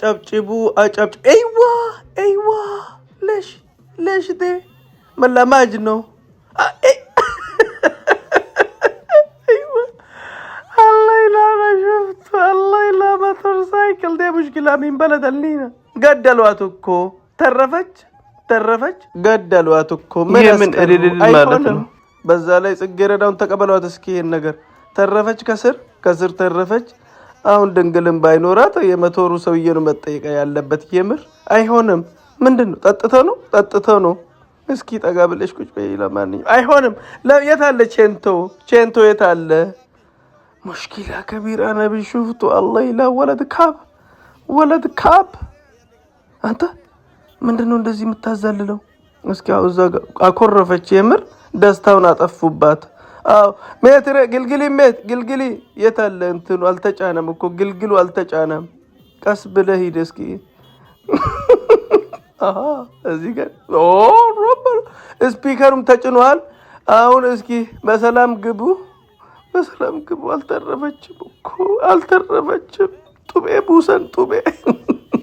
አጨብጭቡ አጨብጭ አይዋ ليش ده ملامج ነው الله لا شفت الله لا موتور سايكل ده مشكلة من بلد النينا قدلوات እኮ ተረፈች ገደሏት እኮ ምን ማለት ነው በዛ ላይ ጽጌረዳውን ተቀበሏት እስኪ ይሄን ነገር ተረፈች ከስር ተረፈች አሁን ድንግልን ባይኖራት የመቶሩ ሰውዬ ነው መጠየቅ ያለበት የምር አይሆንም ምንድነው ጠጥተው ነው እስኪ ጠጋብለሽ ቁጭ በይ ለማንኛውም አይሆንም የታለ ቼንቶ የታለ مشكلة كبيرة أنا بشوفته الله لا ولد كاب أنت ምንድነው እንደዚህ የምታዛልለው እስኪ አውዛ አኮረፈች የምር ደስታውን አጠፉባት አው ሜትር ግልግሊ የታለ እንትኑ አልተጫነም እኮ ግልግሉ አልተጫነም ቀስ ብለህ ሂድ እስኪ እዚህ ጋር ሮበር ስፒከሩም ተጭኗል አሁን እስኪ በሰላም ግቡ አልተረፈችም ጡቤ ቡሰን ጡቤ